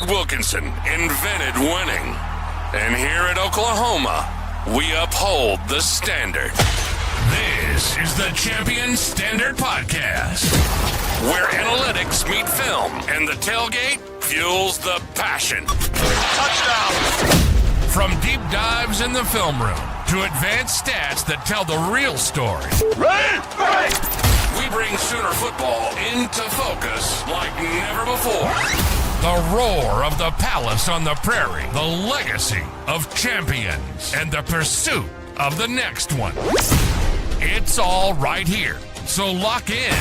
Wilkinson invented winning. And here at Oklahoma, we uphold the standard. This is the Champion Standard Podcast, where analytics meet film and the tailgate fuels the passion. Touchdown! From deep dives in the film room to advanced stats that tell the real story. Ready? We bring Sooner football into focus like never before. The roar of the palace on the prairie, the legacy of champions, and the pursuit of the next one. It's all right here, so lock in,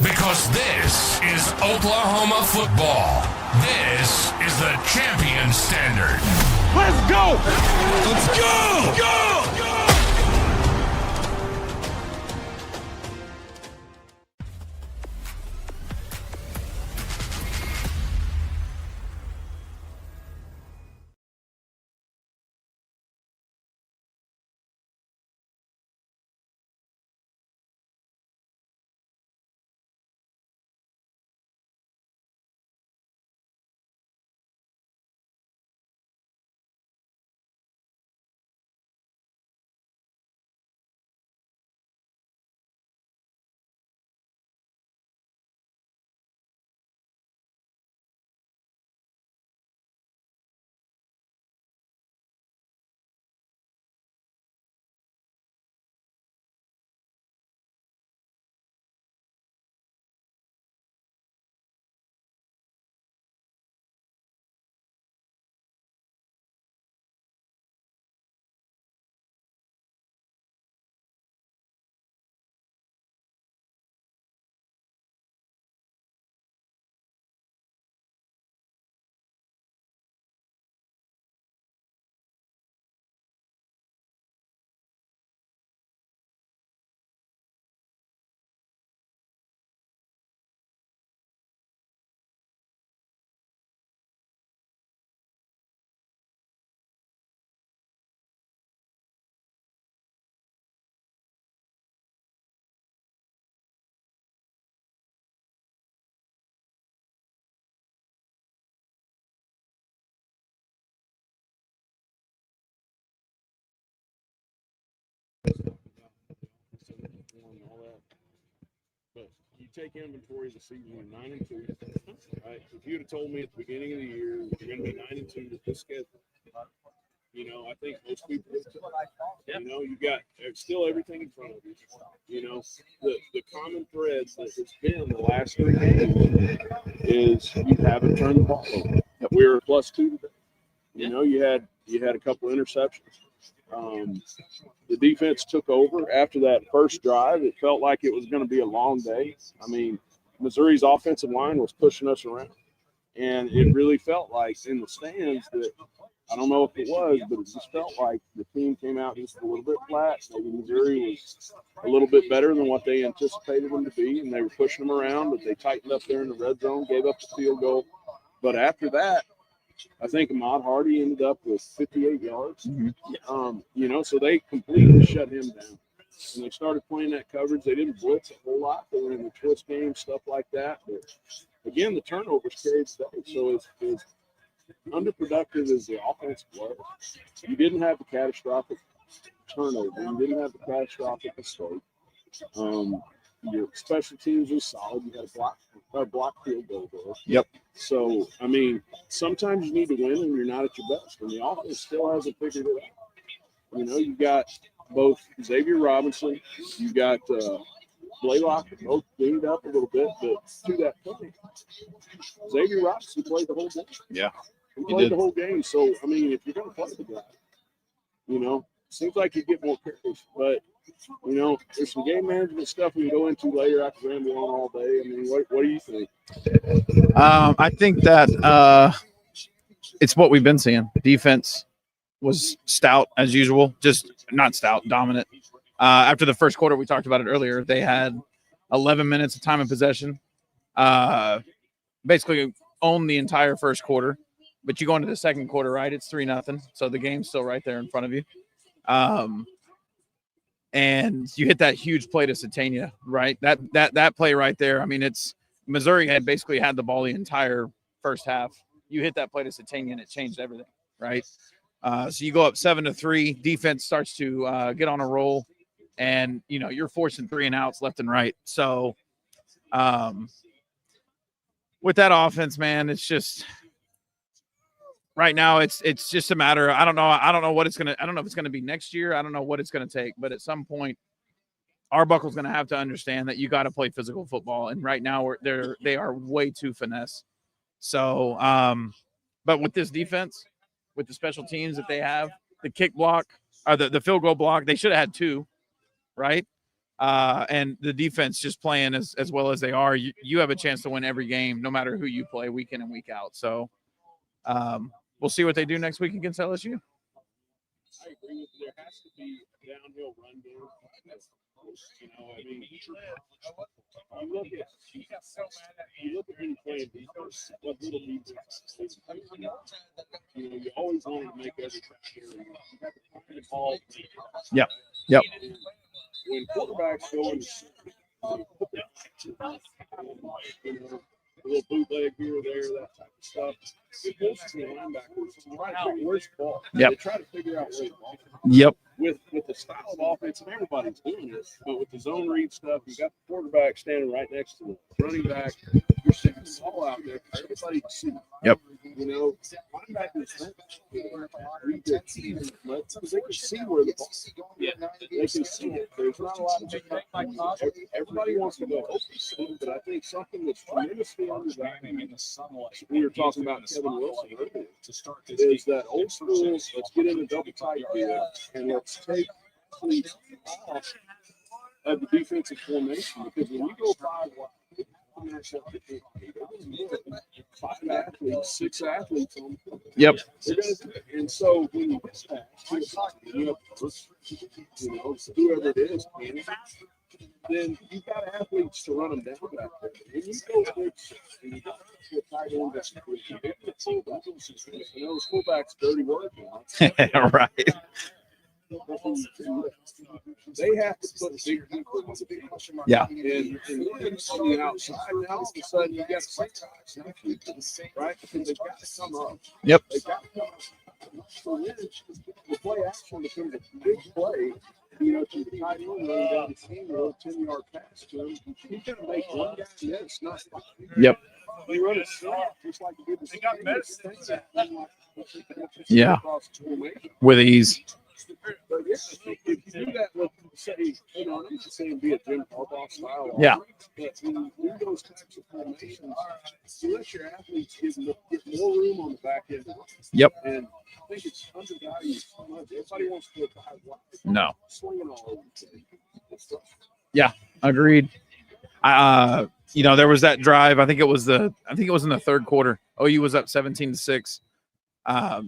because this is Oklahoma football. This is the Champion Standard. Let's go! Let's go! Go! Go! But you take inventory of the season, you're 9-2. Right? If you'd have told me at the beginning of the year you're going to be 9-2 with this schedule, I think most people would. You got still everything in front of you. The common threads that has been the last 3 games is you haven't turned the ball over. We were +2 today. You had a couple interceptions. The defense took over after that first drive. It felt like it was going to be a long day. I mean, Missouri's offensive line was pushing us around, and it really felt like in the stands that I don't know if it was, but it just felt like the team came out just a little bit flat. Maybe Missouri was a little bit better than what they anticipated them to be, and they were pushing them around, but they tightened up there in the red zone, gave up the field goal. But after that, I think Ahmad Hardy ended up with 58 yards. Mm-hmm. So they completely shut him down. And they started playing that coverage. They didn't blitz a whole lot. They were in the twist game, stuff like that. But, again, the turnovers carried the day. So as underproductive as the offense was, you didn't have the catastrophic turnover. You didn't have the catastrophic mistake. Your special teams was solid. You had a block field goal there. Yep. So, I mean, sometimes you need to win when you're not at your best. And the offense still hasn't figured it out. You got both Xavier Robinson, you got Blaylock, both cleaned up a little bit, but to that point, Xavier Robinson played the whole game. Yeah. He played the whole game. So, I mean, if you're going to play the guy, seems like you get more carries. But, there's some game management stuff we can go into later. I can ramble on all day. I mean, what do you think? I think that it's what we've been seeing. Defense was stout as usual, just not stout, dominant. After the first quarter, we talked about it earlier, they had 11 minutes of time of possession. Basically owned the entire first quarter. But you go into the second quarter, right? It's 3-0. So the game's still right there in front of you. And you hit that huge play to Satania, right? That play right there. I mean, Missouri had basically had the ball the entire first half. you hit that play to Satania and it changed everything, right? So you go up 7-3, defense starts to get on a roll, and you're forcing 3 and outs left and right. So with that offense, man, it's just right now it's just a matter of, I don't know what it's gonna, I don't know if it's gonna be next year. I don't know what it's gonna take, but at some point Arbuckle's gonna have to understand that you got to play physical football, and right now they are way too finesse. So but with this defense, with the special teams that they have, the kick block or the field goal block, they should have had 2, right? And the defense just playing as well as they are, you have a chance to win every game, no matter who you play week in and week out. So we'll see what they do next week against LSU. I agree with you. There has to be a downhill run game. I mean, you look at him playing defense, what little defense. You always want to make every carry. You got to find the ball. Yep. When quarterbacks go in, a little bootleg here or there, that type of stuff. It goes to the linebackers. Where's the ball? Yep. They try to figure out where the ball is. Yep. With the style of offense, and everybody's doing this, but with the zone read stuff, you got the quarterback standing right next to the running back. You're sticking the ball out there for everybody to see. Yep. Linebackers read their teams, because they can see where the ball is. Yeah. They can see it. There's not a lot of everybody wants to go open, but I think something that's tremendously undervalued, we were talking about Kevin Wilson earlier, is that old school, let's get in a double tight field and let's take cleats off of the defensive formation, because when you go 5 wide, 5 athletes, 6 athletes on the field. Yep. And so when you get that, whoever it is, then you've got athletes to run them down back there. When you go fix, and you got a tight end that's those fullbacks dirty work. Right. They have to put big people on the field. Yeah. And on the outside, now all of a sudden you got 6 guys, right? Because they've got to come up. Yep. They've got to come up. So then the play action becomes a big play. To the tight end running down the field, a 10-yard pass to him. He's going to make one guy miss, not 5. Yep. You run a slot just like you did the Yeah. With ease. But if you do that with, say, I'm not saying be a Jim Harbaugh style. Yeah. But when you do those types of formations, you let your athletes get more room on the back end. Yep. And I think it's undervalued so much. Everybody wants to go wide. No. Swinging all over the place. Yeah, agreed. There was that drive. I think it was in the third quarter. OU was up 17-6.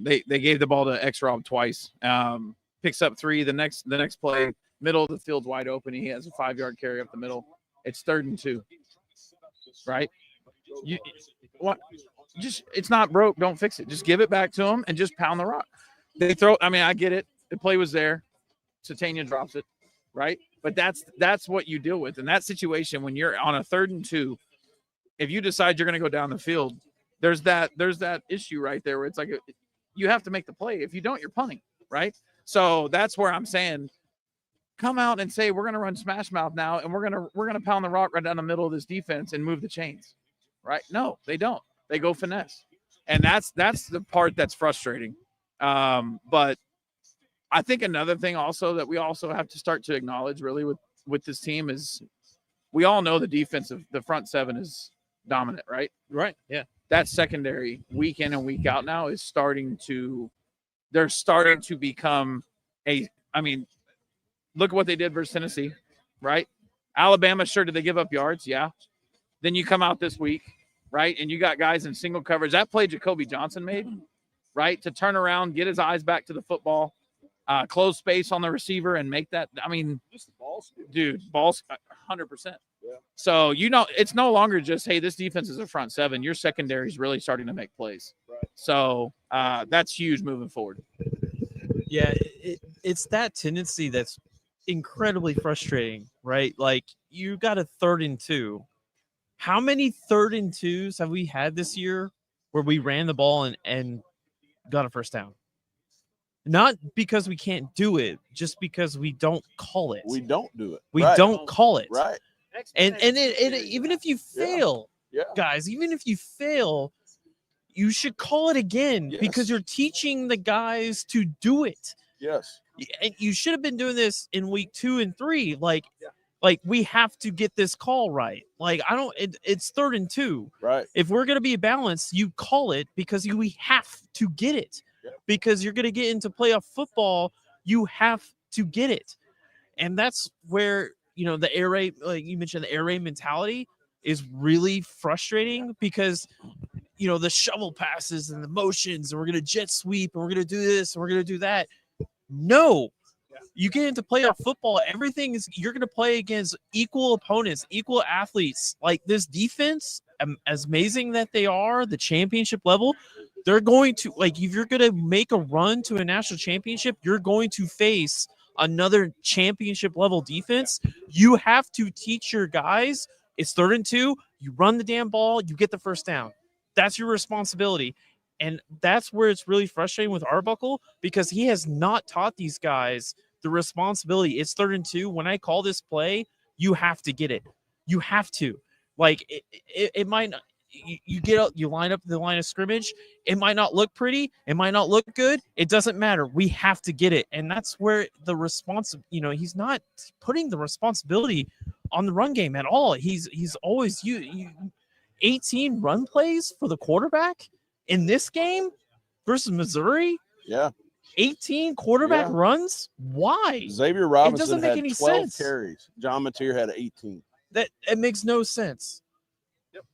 They gave the ball to X-Rob twice. Picks up 3. The next play, middle of the field's wide open. He has a 5-yard carry up the middle. It's 3rd and 2. Right? It's not broke. Don't fix it. Just give it back to him and just pound the rock. They throw. I mean, I get it. The play was there. Satania drops it. Right? But that's what you deal with in that situation when you're on a 3rd and 2. If you decide you're going to go down the field, there's that issue right there where it's like you have to make the play. If you don't, you're punting, right? So that's where I'm saying, come out and say we're going to run smash mouth now, and we're going to pound the rock right down the middle of this defense and move the chains, right? No, they don't. They go finesse, and that's the part that's frustrating. But I think another thing also that we also have to start to acknowledge really with this team is we all know the front 7 is dominant, right? Right. Yeah. That secondary week in and week out now is starting to become look at what they did versus Tennessee, right? Alabama, sure, did they give up yards? Yeah. Then you come out this week, right? And you got guys in single coverage. That play Jacoby Johnson made, right? To turn around, get his eyes back to the football, close space on the receiver and make that. I mean, just the ball skill. Dude, balls 100%. Yeah. So, it's no longer just, hey, this defense is a front 7. Your secondary is really starting to make plays. Right. So that's huge moving forward. Yeah, it's that tendency that's incredibly frustrating, right? Like, you got a 3rd and 2. How many 3rd and 2s have we had this year where we ran the ball and got a first down. Not because we can't do it, just because we don't call it. We don't do it. We Right. don't call it. Right. And even if you fail, Yeah. guys, even if you fail, you should call it again Yes. because you're teaching the guys to do it. Yes. And you should have been doing this in week 2 and 3. Like we have to get this call right. Like it's 3rd and 2. Right. If we're going to be balanced, you call it because we have to get it. Yeah. Because you're going to get into playoff football, you have to get it. And that's where, the air raid, like you mentioned, the air raid mentality is really frustrating because, the shovel passes and the motions, and we're going to jet sweep, and we're going to do this, and we're going to do that. No. You get into playoff football, you're going to play against equal opponents, equal athletes. Like this defense, as amazing that they are, the championship level, they're going to, like, if you're going to make a run to a national championship, you're going to face another championship level defense. You have to teach your guys, it's 3rd and 2, you run the damn ball, you get the first down. That's your responsibility. And that's where it's really frustrating with Arbuckle because he has not taught these guys the responsibility. It's 3rd and 2. When I call this play, you have to get it. You have to. Like it might not. You get up, you line up the line of scrimmage. It might not look pretty. It might not look good. It doesn't matter. We have to get it. And that's where the he's not putting the responsibility on the run game at all. He's always 18 run plays for the quarterback in this game versus Missouri. Yeah. 18 quarterback runs? Why? Xavier Robinson doesn't make had any 12 sense. carries. John Mateer had 18. It makes no sense. Yep.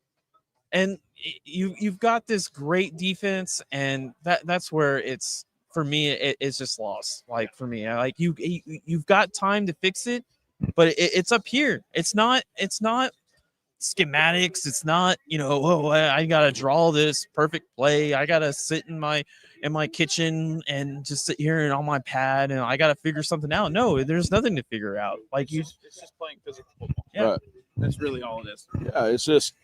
And you've got this great defense, and that's where it's, for me, it's just lost. Like for me, like you've got time to fix it, but it's up here. It's not schematics. It's not, I gotta draw this perfect play. I gotta sit in my kitchen and just sit here and on my pad and I gotta figure something out. No, there's nothing to figure out. Like It's just playing physical football. Yeah. Right. That's really all it is. Yeah, it's just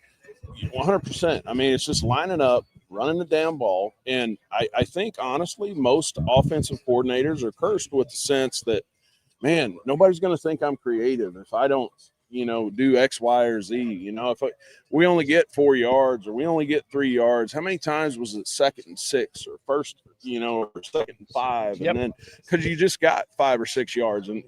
100%. I mean, it's just lining up, running the damn ball. And I think, honestly, most offensive coordinators are cursed with the sense that, man, nobody's going to think I'm creative if I don't, do X, Y, or Z. If we only get 4 yards or we only get 3 yards, how many times was it 2nd and 6 or first, or 2nd and 5? Yep. And then because you just got 5 or 6 yards. And,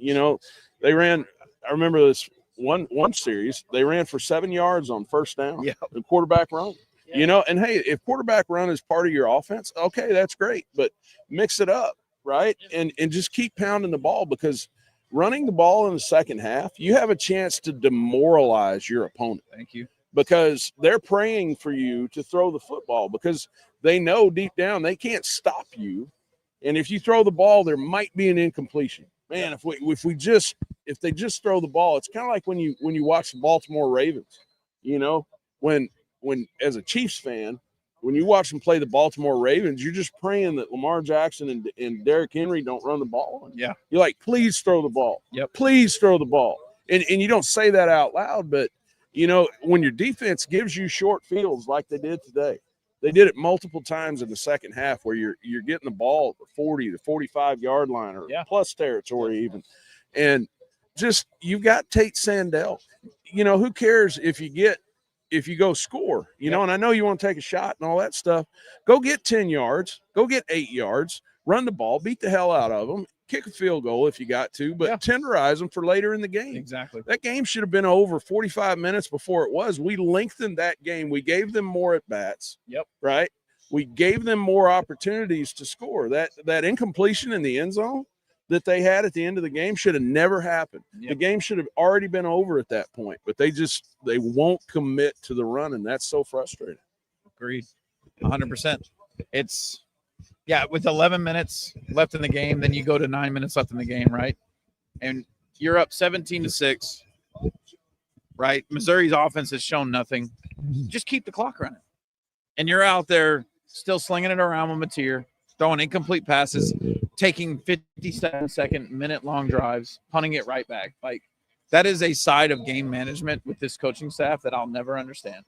they ran, I remember this one series, they ran for 7 yards on first down. Yeah. The quarterback run. And hey, if quarterback run is part of your offense, okay, that's great. But mix it up, right? And just keep pounding the ball, because running the ball in the second half, you have a chance to demoralize your opponent. Thank you. Because they're praying for you to throw the football, because they know deep down they can't stop you. And if you throw the ball, there might be an incompletion. Man, if they just throw the ball, it's kind of like when you watch the Baltimore Ravens, when as a Chiefs fan, when you watch them play the Baltimore Ravens, you're just praying that Lamar Jackson and Derrick Henry don't run the ball. Yeah. You're like, please throw the ball. Yep. Please throw the ball. And you don't say that out loud, but when your defense gives you short fields like they did today, they did it multiple times in the second half where you're getting the ball at the 40 to 45 yard line or plus territory even. And just, you've got Tate Sandell. Who cares if you go score, and I know you want to take a shot and all that stuff. Go get 10 yards, go get 8 yards, run the ball, beat the hell out of them, kick a field goal if you got to, but tenderize them for later in the game. Exactly. That game should have been over 45 minutes before it was. We lengthened that game. We gave them more at bats. Yep. Right. We gave them more opportunities to score. That incompletion in the end zone that they had at the end of the game should have never happened. Yep. The game should have already been over at that point, but they won't commit to the run, and that's so frustrating. Agreed. 100%. It's, with 11 minutes left in the game, then you go to 9 minutes left in the game, right? And you're up 17-6, right? Missouri's offense has shown nothing. Just keep the clock running. And you're out there still slinging it around with Mateer, throwing incomplete passes, taking 57-second, minute-long drives, punting it right back. Like, that is a side of game management with this coaching staff that I'll never understand,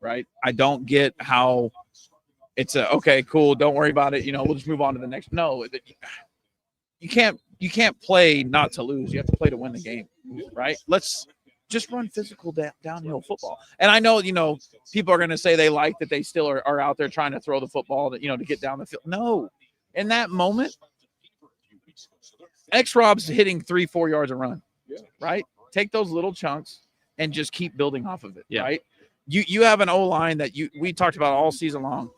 right? I don't get how it's a okay, cool, don't worry about it. We'll just move on to the next. No, you can't play not to lose. You have to play to win the game, right? Let's just run physical downhill football. And I know, people are going to say they like that they still are out there trying to throw the football to get down the field. No, in that moment, X-Rob's hitting 3-4 yards a run, right? Take those little chunks and just keep building off of it, right? You have an O-line that we talked about all season long.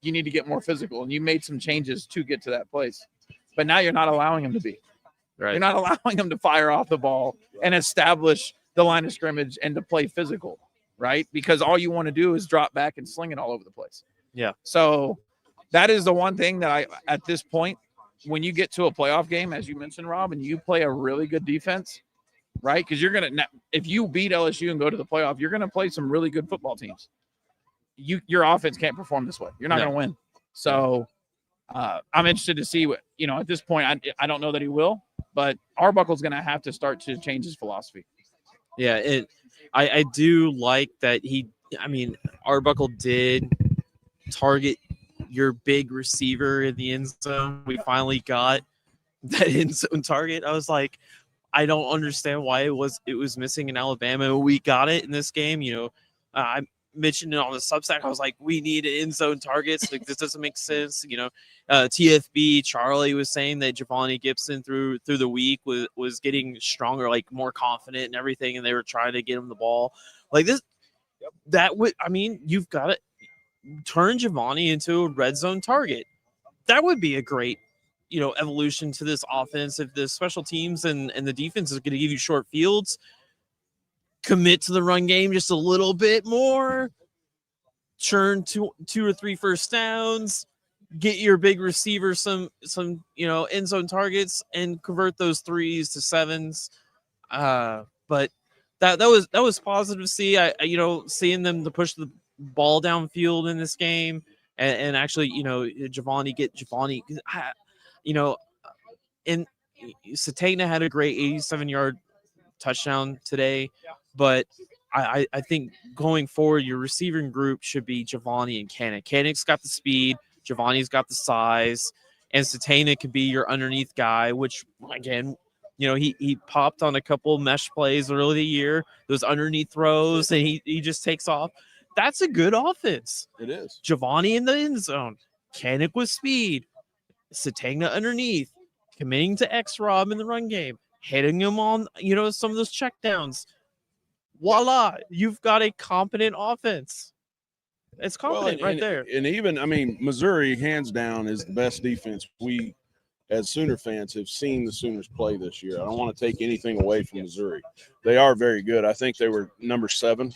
You need to get more physical, and you made some changes to get to that place. But now you're not allowing him to be. Right. You're not allowing him to fire off the ball and establish the line of scrimmage and to play physical, right? Because all you want to do is drop back and sling it all over the place. Yeah. So that is the one thing that at this point, when you get to a playoff game, as you mentioned, Rob, and you play a really good defense, right? Because if you beat LSU and go to the playoff, you're going to play some really good football teams. Your offense can't perform this way. You're not going to win. So I'm interested to see what, at this point, I don't know that he will, but Arbuckle's going to have to start to change his philosophy. Yeah, I do like that Arbuckle did target your big receiver in the end zone. We finally got that end zone target. I was like, I don't understand why it was missing in Alabama. We got it in this game. I mentioned it on the Substack. I was like, we need end zone targets. Like, this doesn't make sense. TFB Charlie was saying that Giovanni Gibson through the week was getting stronger, like more confident and everything, and they were trying to get him the ball. Like this, that would, you've got to turn Giovanni into a red zone target. That would be a great, evolution to this offense. If the special teams and the defense is going to give you short fields, commit to the run game just a little bit more, churn two or three first downs, get your big receiver some end zone targets, and convert those 3s to 7s. But that was positive to see. Seeing them to push the ball downfield in this game, and actually Giovanni. And Satana had a great 87-yard touchdown today, but I think going forward, your receiving group should be Giovanni and Kanik. Kanik's got the speed, Giovanni's got the size, and Satana could be your underneath guy, which, again, he popped on a couple mesh plays early in the year, those underneath throws, and he just takes off. That's a good offense. It is. Giovanni in the end zone, Kanik with speed, Satana underneath, committing to X-Rob in the run game, hitting him on, some of those checkdowns. Voila, you've got a competent offense. It's competent right there. And even, Missouri, hands down, is the best defense we, as Sooner fans, have seen the Sooners play this year. I don't want to take anything away from Missouri. They are very good. I think they were number 7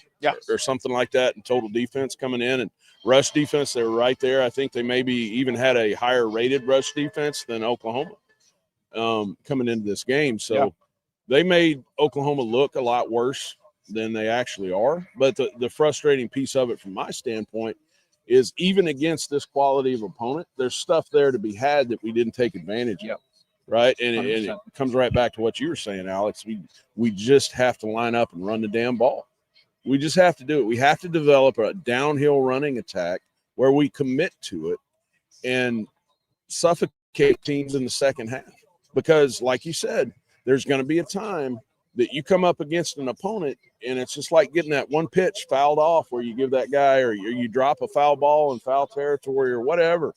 or something like that in total defense coming in. And rush defense, they were right there. I think they maybe even had a higher rated rush defense than Oklahoma coming into this game. So they made Oklahoma look a lot worse than they actually are. But the frustrating piece of it from my standpoint is, even against this quality of opponent, there's stuff there to be had that we didn't take advantage of. Right. And it comes right back to what you were saying, Alex. We just have to line up and run the damn ball. We just have to do it. We have to develop a downhill running attack where we commit to it and suffocate teams in the second half. Because, like you said, there's going to be a time that you come up against an opponent, and it's just like getting that one pitch fouled off where you give that guy, or you drop a foul ball in foul territory or whatever,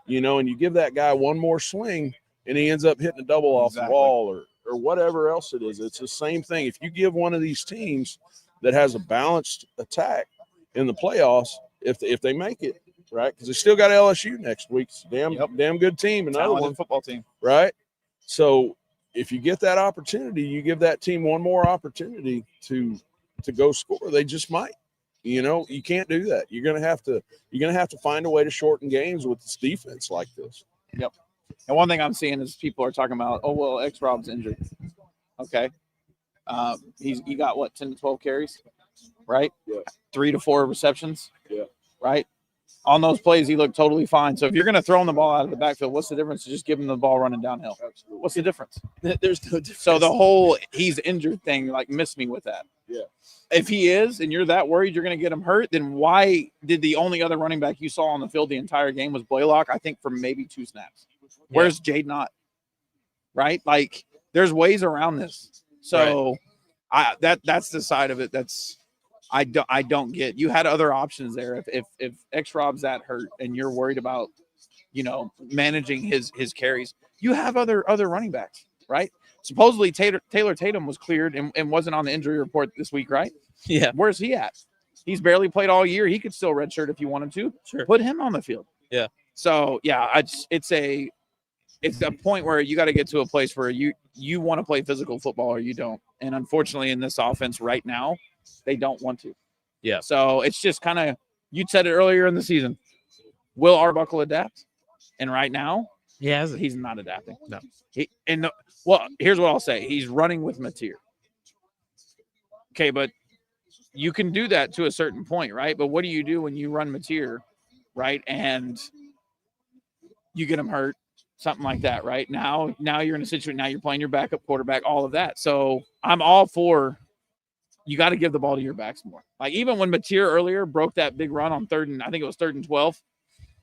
and you give that guy one more swing, and he ends up hitting a double off the wall or whatever else it is. It's the same thing. If you give one of these teams that has a balanced attack in the playoffs, if they make it, right, because they still got LSU next week. It's a damn good team, another one, football team, right? So if you get that opportunity, you give that team one more opportunity to go score. They just might. You can't do that. You're gonna have to find a way to shorten games with this defense like this. Yep. And one thing I'm seeing is people are talking about, oh well, X-Rob's injured. Okay. He got what, 10 to 12 carries, right? Yeah. 3 to 4 receptions. Yeah. Right. On those plays, he looked totally fine. So if you're going to throw him the ball out of the backfield, what's the difference to just give him the ball running downhill? Absolutely. What's the difference? There's no difference. So the whole he's injured thing, like, missed me with that. Yeah. If he is, and you're that worried you're going to get him hurt, then why did the only other running back you saw on the field the entire game was Blaylock? I think for maybe 2 snaps. Where's Jade Knott? Right? Like, there's ways around this. So that's the side of it I don't get. You had other options there. If X Rob's that hurt and you're worried about, managing his carries, you have other running backs, right? Supposedly Taylor Tatum was cleared and wasn't on the injury report this week, right? Yeah. Where's he at? He's barely played all year. He could still redshirt if you wanted to. Sure. Put him on the field. Yeah. So yeah, it's a point where you got to get to a place where you want to play physical football or you don't. And unfortunately, in this offense right now, they don't want to. Yeah. So it's just kind of, you said it earlier in the season. Will Arbuckle adapt? And right now, he's not adapting. No. Here's what I'll say. He's running with Mateer. Okay, but you can do that to a certain point, right? But what do you do when you run Mateer, right? And you get him hurt, something like that, right? Now you're in a situation, now you're playing your backup quarterback, all of that. So I'm all for, you got to give the ball to your backs more. Like, even when Mateer earlier broke that big run on 3rd and 12,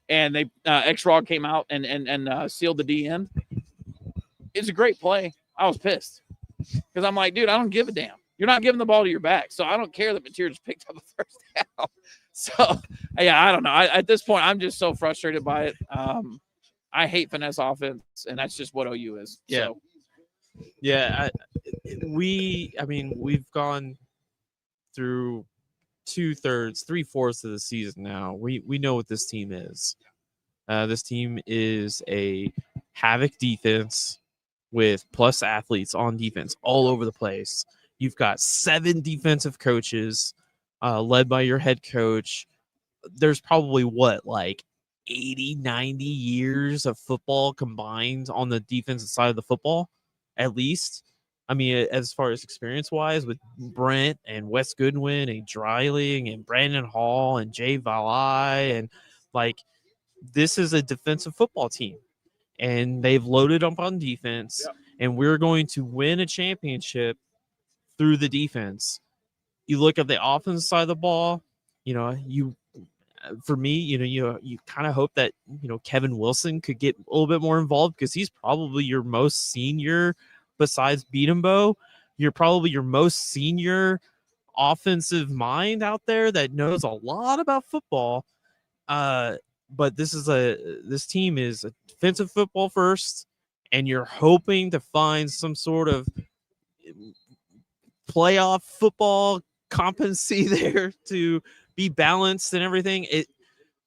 and they X-Rod came out and sealed the D end. It's a great play. I was pissed because I'm like, dude, I don't give a damn. You're not giving the ball to your back, so I don't care that Mateer just picked up a first down. So yeah, I don't know. At this point, I'm just so frustrated by it. I hate finesse offense, and that's just what OU is. Yeah. So. Yeah, we've gone through 2/3, 3/4 of the season now. We know what this team is. This team is a havoc defense with plus athletes on defense all over the place. You've got 7 defensive coaches led by your head coach. There's probably 80, 90 years of football combined on the defensive side of the football, at least. I mean, as far as experience-wise, with Brent and Wes Goodwin and Dreiling and Brandon Hall and Jay Valai, and this is a defensive football team, and they've loaded up on defense. Yep. And we're going to win a championship through the defense. You look at the offense side of the ball, for me, you kind of hope that, Kevin Wilson could get a little bit more involved, because he's probably your most senior, besides Beatembo, you're probably your most senior offensive mind out there that knows a lot about football. But this team is a defensive football first, and you're hoping to find some sort of playoff football competency there to be balanced and everything.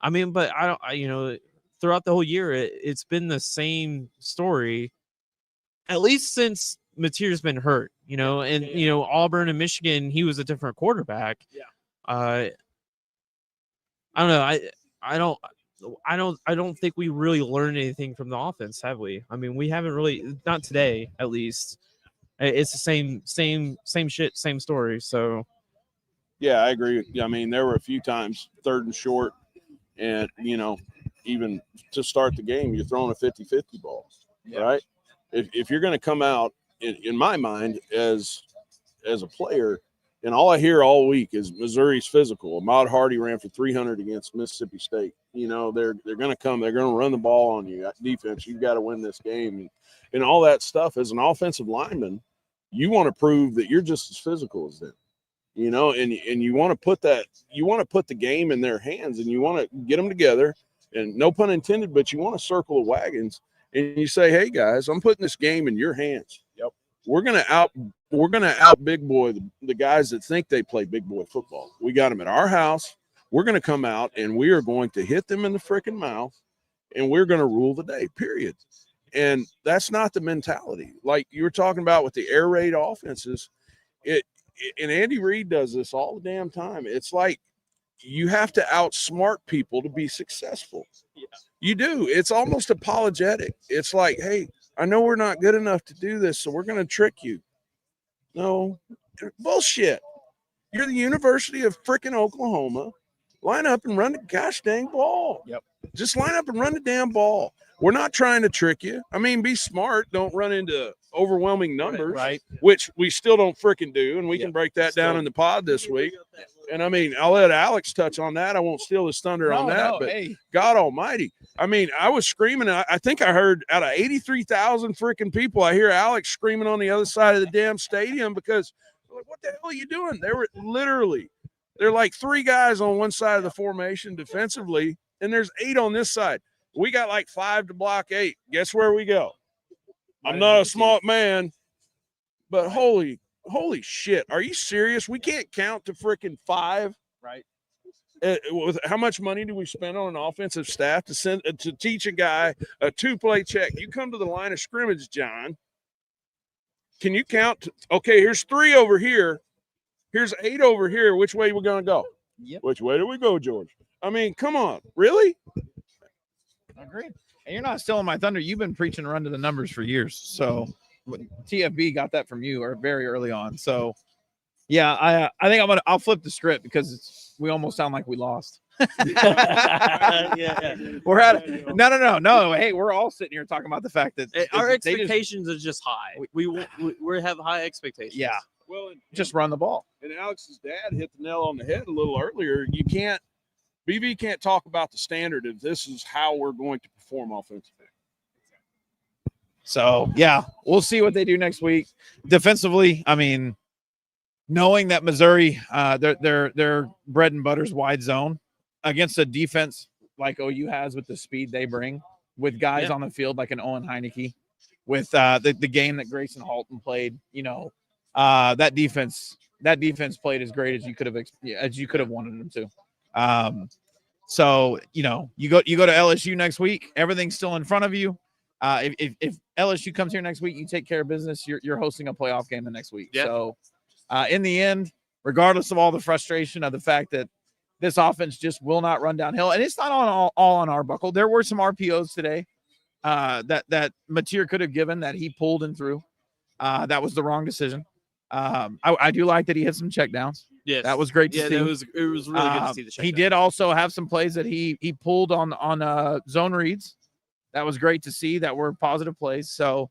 But throughout the whole year, it's been the same story, at least since Mateer's been hurt, Auburn and Michigan, he was a different quarterback. Yeah. I don't know. I don't think we really learned anything from the offense, have we? I mean, we haven't really, not today, at least. It's the same shit, same story. So, yeah, I agree. I mean, there were a few times 3rd and short, and even to start the game, you're throwing a 50-50 ball, right? If you're going to come out, in my mind, as a player, and all I hear all week is Missouri's physical. Ahmad Hardy ran for 300 against Mississippi State. They're going to come. They're going to run the ball on you. Defense, you've got to win this game. And all that stuff. As an offensive lineman, you want to prove that you're just as physical as them. And you want to put the game in their hands, and you want to get them together. And no pun intended, but you want to circle the wagons, and you say, "Hey guys, I'm putting this game in your hands. Yep, we're gonna out big boy the guys that think they play big boy football. We got them at our house. We're gonna come out and we are going to hit them in the freaking mouth, and we're gonna rule the day. Period." And that's not the mentality like you were talking about with the air raid offenses. And Andy Reid does this all the damn time. It's like you have to outsmart people to be successful. Yeah. You do. It's almost apologetic. It's like, hey, I know we're not good enough to do this, so we're going to trick you. No, bullshit. You're the University of freaking Oklahoma. Line up and run the gosh dang ball. Yep. Just line up and run the damn ball. We're not trying to trick you. I mean, be smart. Don't run into overwhelming numbers, Right. which we still don't freaking do, and we Yeah. can break that down in the pod this week. And I mean, I'll let Alex touch on that. I won't steal his thunder on that. But hey. God Almighty, I mean, I was screaming. I think I heard out of 83,000 freaking people, I hear Alex screaming on the other side of the damn stadium because, like, what the hell are you doing? They're like 3 guys on one side of the formation defensively, and there's 8 on this side. We got like 5 to block 8. Guess where we go? I'm not a smart man, but holy shit. Are you serious? We can't count to freaking 5. Right. With how much money do we spend on an offensive staff to teach a guy a 2-play check? You come to the line of scrimmage, John. Can you count? Okay, here's 3 over here. Here's 8 over here. Which way we going to go? Yep. Which way do we go, George? I mean, come on. Really? Agreed. And you're not stealing my thunder. You've been preaching run to the numbers for years. So TFB got that from you or very early on. So yeah, I think I'll flip the script because we almost sound like we lost. Yeah. We're at no. Hey, we're all sitting here talking about the fact that Our they expectations are just high. We have high expectations. Yeah. Well, just run the ball. And Alex's dad hit the nail on the head a little earlier. BB can't talk about the standard if this is how we're going to perform offensively. So yeah, we'll see what they do next week. Defensively, I mean, knowing that Missouri, their bread and butter's wide zone against a defense like OU has with the speed they bring, with guys on the field like an Owen Heineke, with the game that Grayson Halton played, that defense played as great as you could have wanted them to. So you go to LSU next week. Everything's still in front of you. If LSU comes here next week, you take care of business. You're hosting a playoff game the next week. Yeah. So in the end, regardless of all the frustration of the fact that this offense just will not run downhill, and it's not all on Arbuckle. There were some RPOs today that Mateer could have given that he pulled and threw. That was the wrong decision. I do like that he hit some checkdowns. Yes. That was great to see. It was really good to see the check. He did also have some plays that he pulled on zone reads. That was great to see. That were positive plays. So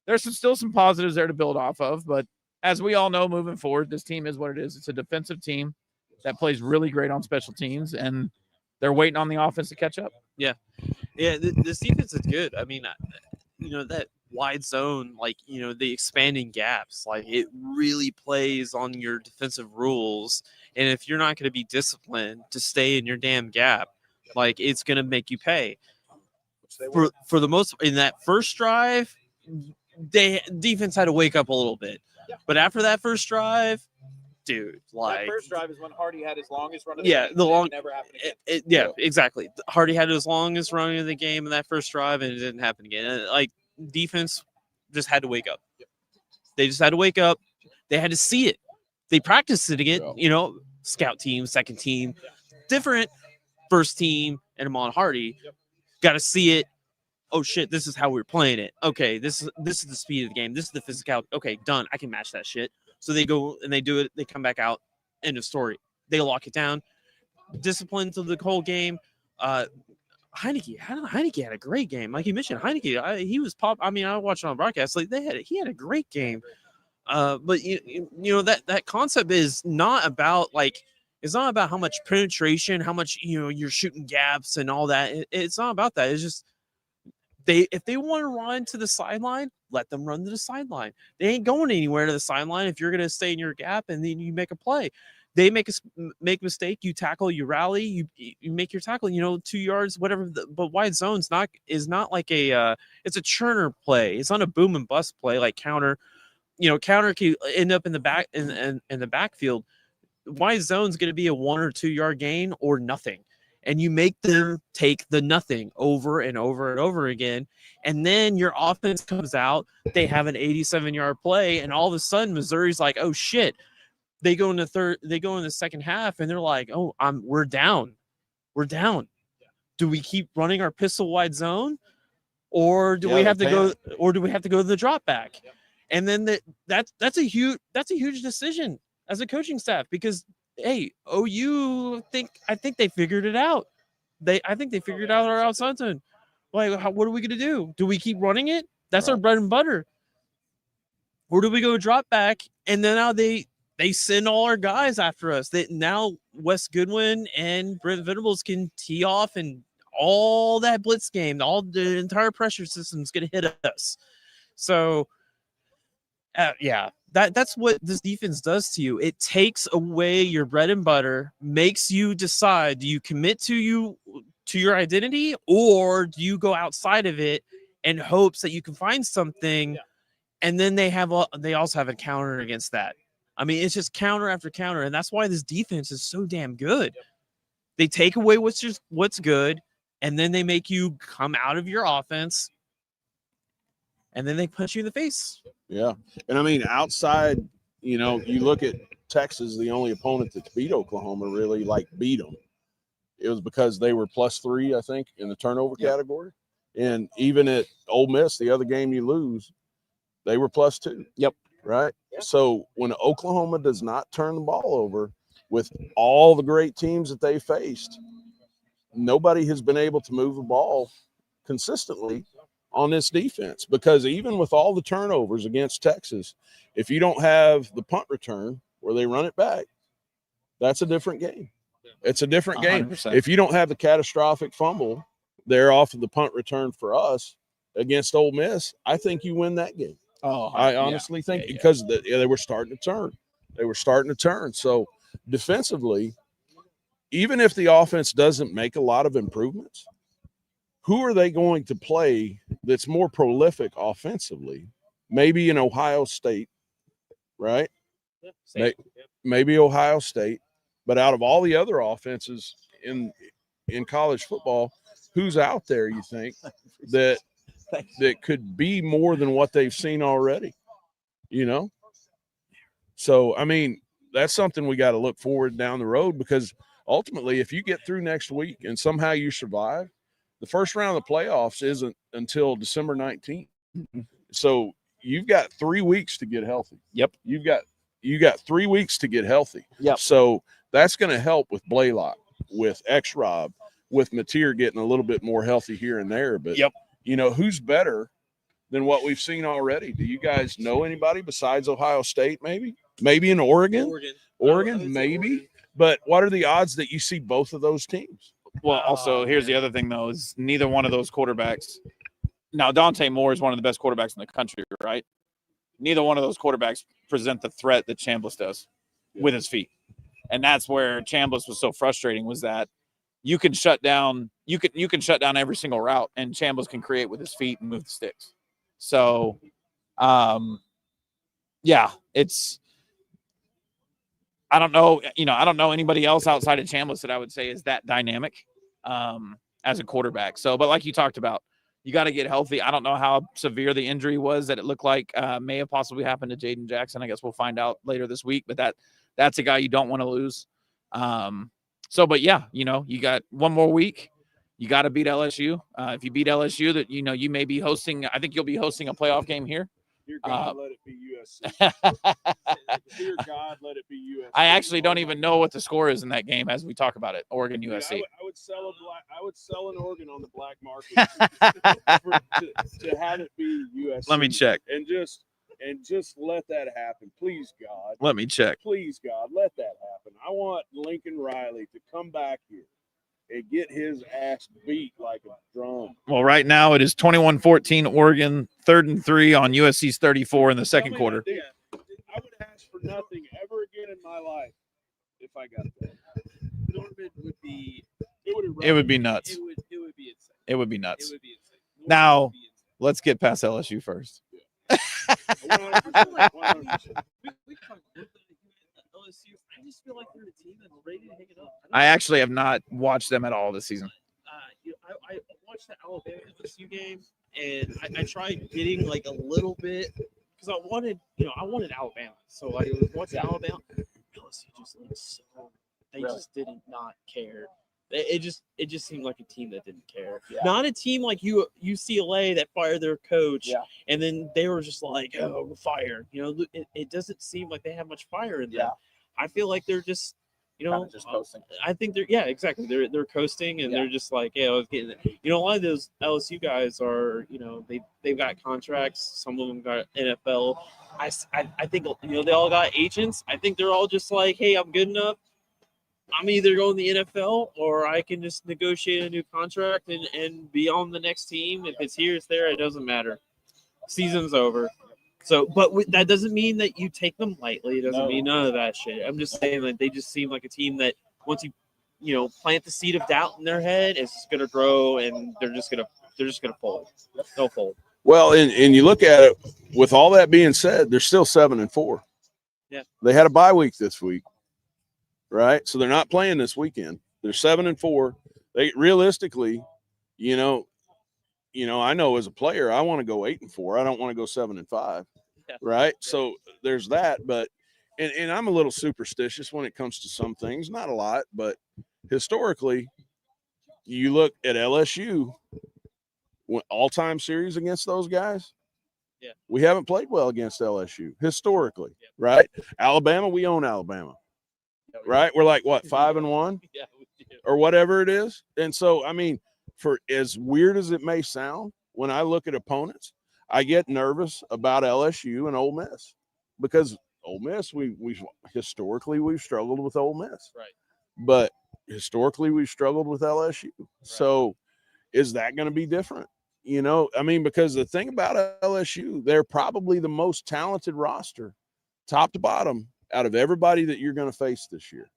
there's still some positives there to build off of. But as we all know, moving forward, this team is what it is. It's a defensive team that plays really great on special teams, and they're waiting on the offense to catch up. Yeah. This defense is good. I mean, that wide zone, the expanding gaps, it really plays on your defensive rules. And if you're not going to be disciplined to stay in your damn gap, it's going to make you pay. For the most, in that first drive, defense had to wake up a little bit. Yeah. But after that first drive, dude, that first drive is when Hardy had his longest run of the game. The long never happened again. Exactly. Hardy had his longest run of the game in that first drive, and it didn't happen again. And, defense just had to wake up. Yep. They just had to wake up. They had to see it. They practiced it again. Scout team, second team, different first team, and Amon Hardy. Yep. Got to see it. Oh shit, this is how we're playing it. Okay, this is the speed of the game. This is the physicality. Okay, done. I can match that shit. So they go and they do it. They come back out. End of story. They lock it down. Discipline to the whole game. Heineke had a great game. Like you mentioned, Heineke, he was pop. I mean, I watched it on broadcast. He had a great game. But that concept is not about it's not about how much penetration, how much you're shooting gaps and all that. It's not about that. It's just if they want to run to the sideline, let them run to the sideline. They ain't going anywhere to the sideline if you're going to stay in your gap and then you make a play. They make a mistake, you tackle, you rally, you make your tackle, 2 yards, whatever. But wide zone's is not like it's a churner play. It's not a boom and bust play like counter. Counter can end up in the back in the backfield. Wide zone's going to be a 1 or 2 yard gain or nothing. And you make them take the nothing over and over and over again. And then your offense comes out, they have an 87-yard play, and all of a sudden Missouri's like, oh shit. They go in the second half, and they're like, "Oh, we're down. We're down. Do we keep running our pistol wide zone, or do we have to go? Or do we have to go to the drop back?" Yeah. And then that's a huge decision as a coaching staff because hey, OU I think they figured it out. I think they figured out our outside zone. Like, what are we gonna do? Do we keep running it? That's our Right. bread and butter. Or do we go drop back? And then now they send all our guys after us. That now Wes Goodwin and Brent Venables can tee off, and all that blitz game, all the entire pressure system is gonna hit us. So yeah, that's what this defense does to you. It takes away your bread and butter, makes you decide: do you commit to your identity, or do you go outside of it in hopes that you can find something? Yeah. And then they also have a counter against that. I mean, it's just counter after counter, and that's why this defense is so damn good. Yep. They take away what's good, and then they make you come out of your offense, and then they punch you in the face. Yeah. And I mean, outside, you look at Texas, the only opponent that's beat Oklahoma really, like, beat them. It was because they were +3, I think, in the turnover category. And even at Ole Miss, the other game you lose, they were +2. Yep. Right. Yeah. So when Oklahoma does not turn the ball over with all the great teams that they faced, nobody has been able to move the ball consistently on this defense, because even with all the turnovers against Texas, if you don't have the punt return where they run it back, that's a different game. It's a different game. 100%. If you don't have the catastrophic fumble there off of the punt return for us against Ole Miss, I think you win that game. Oh, I honestly think because they were starting to turn. They were starting to turn. So defensively, even if the offense doesn't make a lot of improvements, who are they going to play that's more prolific offensively? Maybe in Ohio State, right? Maybe Ohio State. But out of all the other offenses in college football, who's out there, you think, that could be more than what they've seen already? So, I mean, that's something we got to look forward down the road, because ultimately, if you get through next week and somehow you survive, the first round of the playoffs isn't until December 19th. So you've got 3 weeks to get healthy. Yep. You got 3 weeks to get healthy. Yep. So that's going to help with Blaylock, with X-Rob, with Mateer getting a little bit more healthy here and there. But, who's better than what we've seen already? Do you guys know anybody besides Ohio State, maybe? Maybe in Oregon? Oregon, maybe. Oregon. But what are the odds that you see both of those teams? Well, also, here's the other thing, though, is neither one of those quarterbacks. Now, Dante Moore is one of the best quarterbacks in the country, right? Neither one of those quarterbacks present the threat that Chambliss does with his feet. And that's where Chambliss was so frustrating, was that you can shut down every single route, and Chambliss can create with his feet and move the sticks. So, it's – I don't know anybody else outside of Chambliss that I would say is that dynamic as a quarterback. So, but like you talked about, you got to get healthy. I don't know how severe the injury was that it looked like may have possibly happened to Jaden Jackson. I guess we'll find out later this week, but that's a guy you don't want to lose. But yeah, you got one more week. You got to beat LSU. If you beat LSU, that, you may be hosting, I think you'll be hosting a playoff game here. Dear God, let it be USC. Dear God, let it be USC. I actually don't even know what the score is in that game as we talk about it. Oregon, USC. I would sell an Oregon on the black market to have it be USC. Let me check. And just let that happen, please, God. Let me check. Please, God, let that happen. I want Lincoln Riley to come back here and get his ass beat like a drum. Well, right now it is 21-14 Oregon, 3rd and 3 on USC's 34 in the second quarter. I would ask for nothing ever again in my life if I got that. Norman would be. It would be nuts. It would be insane. It would be nuts. It would be insane. Now, let's get past LSU first. 100%. We talked LSU. I just feel like they're a team that's ready to hang it up. I actually have not watched them at all this season. I watched the Alabama LSU game, and I tried getting like a little bit because I wanted Alabama. So I was watching Alabama. LSU just looked so. They just did not care. It just seemed like a team that didn't care. Yeah. Not a team like UCLA that fired their coach, and then they were just like, "Oh, we're fired." It doesn't seem like they have much fire in them. I feel like they're just you know, just coasting. I think exactly. They're coasting and they're just like, I was getting it. You know, a lot of those LSU guys are, they've got contracts. Some of them got NFL. I think they all got agents. I think they're all just like, hey, I'm good enough. I'm either going to the NFL or I can just negotiate a new contract and be on the next team. If it's here, it's there. It doesn't matter. Season's over. So, but that doesn't mean that you take them lightly. It doesn't mean none of that shit. I'm just saying that they just seem like a team that once you plant the seed of doubt in their head, it's just gonna grow and they're just gonna fold. They'll fold. Well, and you look at it. With all that being said, they're still 7-4. Yeah, they had a bye week this week, right? So they're not playing this weekend. They're 7-4. They realistically, I know as a player, I want to go 8-4. I don't want to go 7-5. Yeah. Right. So there's that. But, and I'm a little superstitious when it comes to some things, not a lot, but historically, you look at LSU, all-time series against those guys. Yeah. We haven't played well against LSU historically. Yeah. Right. Alabama, we own Alabama. Yeah, right. We're like, what, 5-1 yeah, we do. Or whatever it is. And so, I mean, for as weird as it may sound, when I look at opponents, I get nervous about LSU and Ole Miss because Ole Miss, we've historically we've struggled with Ole Miss, right? But historically we've struggled with LSU. Right. So, is that going to be different? I mean, because the thing about LSU, they're probably the most talented roster, top to bottom, out of everybody that you're going to face this year.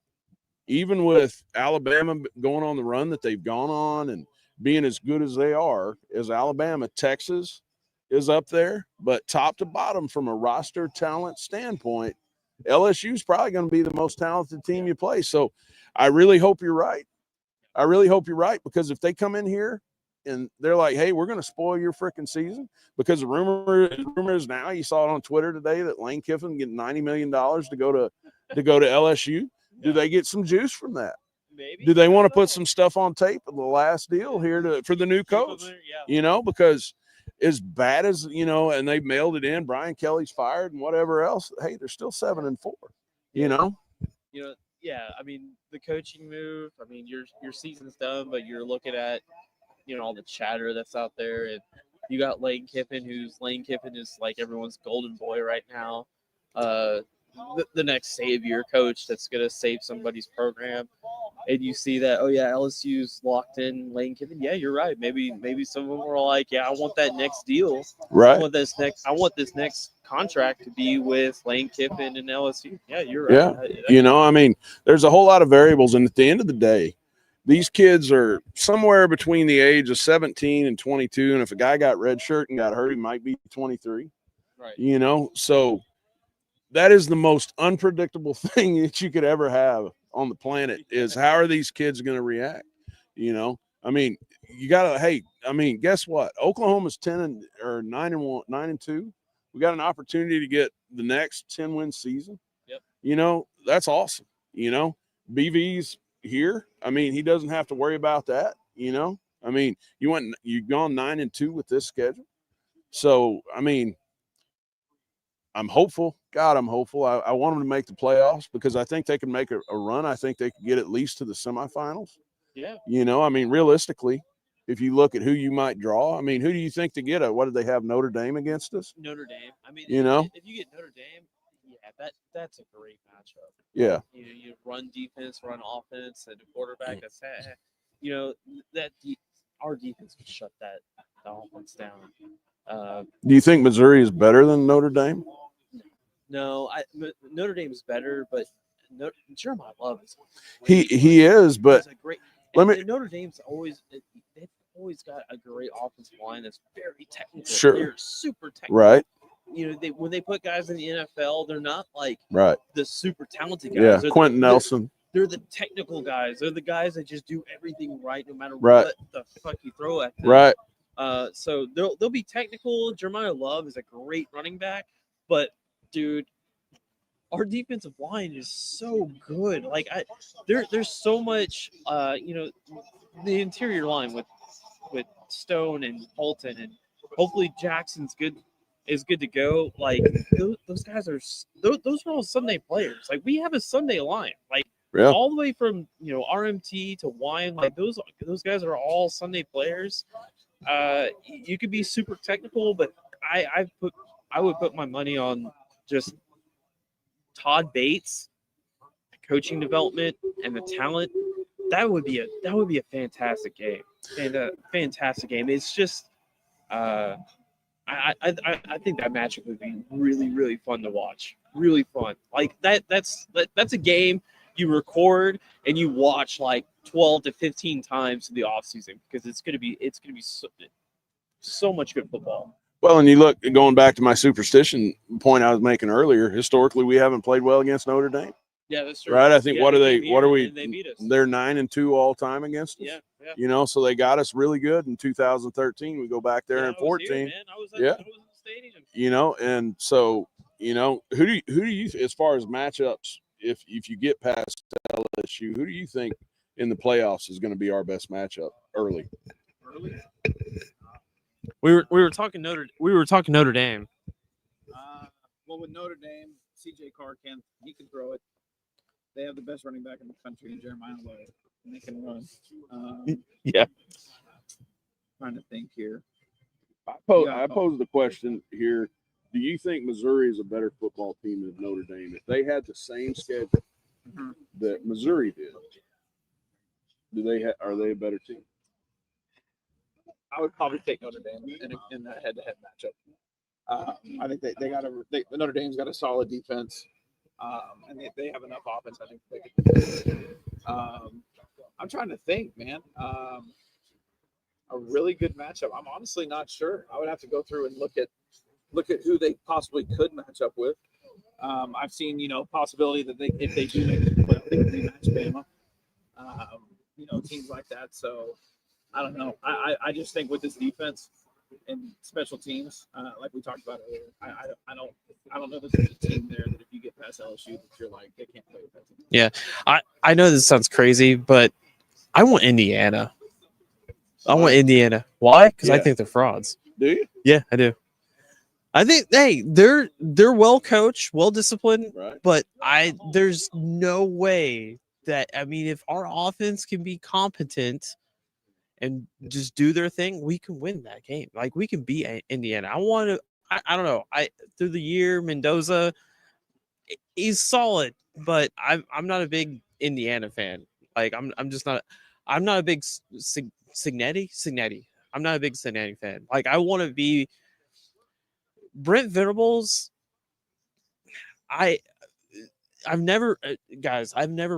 Even with Alabama going on the run that they've gone on and being as good as they are, as Alabama, Texas is up there, but top to bottom from a roster talent standpoint, LSU is probably going to be the most talented team you play. So I really hope you're right. I really hope you're right, because if they come in here and they're like, hey, we're going to spoil your freaking season, because the rumor is now, you saw it on Twitter today, that Lane Kiffin getting $90 million to go to LSU. Do they get some juice from that? Maybe. Do they want to put some stuff on tape of the last deal here for the new coach? Because as bad as, and they've mailed it in, Brian Kelly's fired and whatever else, hey, they're still 7-4, Yeah, I mean, the coaching move, I mean, your season's done, but you're looking at, all the chatter that's out there. And you got Lane Kiffin is like everyone's golden boy right now. The next savior coach that's going to save somebody's program. And you see that, LSU's locked in Lane Kiffin. Yeah, you're right. Maybe some of them were like, yeah, I want that next deal. Right. I want this next contract to be with Lane Kiffin and LSU. Yeah, you're right. Yeah. I mean, there's a whole lot of variables. And at the end of the day, these kids are somewhere between the age of 17 and 22. And if a guy got red shirt and got hurt, he might be 23. Right. So that is the most unpredictable thing that you could ever have on the planet, is how are these kids going to react? I mean, you got to, guess what? Oklahoma's 9-2. We got an opportunity to get the next 10-win season. Yep. That's awesome. BV's here. I mean, he doesn't have to worry about that. I mean, you've gone 9-2 with this schedule. So, I mean, I'm hopeful. God, I'm hopeful. I want them to make the playoffs, because I think they can make a run. I think they can get at least to the semifinals. Yeah. I mean, realistically, if you look at who you might draw, I mean, who do you think to get? What did they have, Notre Dame against us? Notre Dame. I mean, if you get Notre Dame, that's a great matchup. Yeah. You run defense, run offense, and a quarterback. That's our defense can shut the offense down. Do you think Missouri is better than Notre Dame? No, Notre Dame is better, but Jeremiah Love is. He is, but Notre Dame's they've always got a great offensive line that's very technical. Sure. They're super technical. Right. When they put guys in the NFL, they're not like the super talented guys. Yeah, they're Quentin Nelson. They're the technical guys. They're the guys that just do everything right, no matter what the fuck you throw at them. Right. So they'll be technical. Jeremiah Love is a great running back, but dude, our defensive line is so good. Like there's so much. The interior line with Stone and Holton, and hopefully Jackson's is good to go. Like those guys are those are all Sunday players. Like we have a Sunday line. Like Yeah. all the way from RMT to Wine. Like those guys are all Sunday players. You could be super technical, but I would put my money on just Todd Bates, coaching development, and the talent. That would be a fantastic game. And a fantastic game. It's just I think that matchup would be really, really fun to watch. Really fun. Like that's a game you record and you watch like 12 to 15 times in the offseason because it's gonna be so much good football. Well, and you look, going back to my superstition point I was making earlier, historically we haven't played well against Notre Dame. Yeah, that's true. Right? I think Yeah, what are they they? What are we? They beat us. They're 9-2 all time against us. Yeah. So they got us really good in 2013. We go back there in 14. I was in the stadium. And so who do you as far as matchups, if you get past LSU, who do you think in the playoffs is going to be our best matchup early? We were talking Notre Dame. Well, with Notre Dame, CJ Carr can throw it. They have the best running back in the country in Jeremiah Love, and they can run. Yeah. Trying to think here. I pose the question here: do you think Missouri is a better football team than Notre Dame? If they had the same schedule that Missouri did, are they a better team? I would probably take Notre Dame in that head-to-head matchup. I think Notre Dame's got a solid defense, and they have enough offense. I think they could. I'm trying to think, man. A really good matchup. I'm honestly not sure. I would have to go through and look at who they possibly could match up with. I've seen possibility that if they do make the playoff, they could rematch Bama. Teams like that. So I don't know. I just think with this defense and special teams, like we talked about earlier, I don't know if there's a team there that if you get past LSU that you're like they can't play with that team. Yeah, I know this sounds crazy, but I want Indiana. I want Indiana. Why? Because I think they're frauds. Do you? Yeah, I do. I think they're well coached, well disciplined, Right. but there's no way that if our offense can be competent and just do their thing, we can win that game. Like we can beat Indiana. I don't know. Through the year, Mendoza, he's solid, but I'm not a big Indiana fan. Like I'm just not. I'm not a big Signetti. I'm not a big Signetti fan. Like I want to be Brent Venables. I've never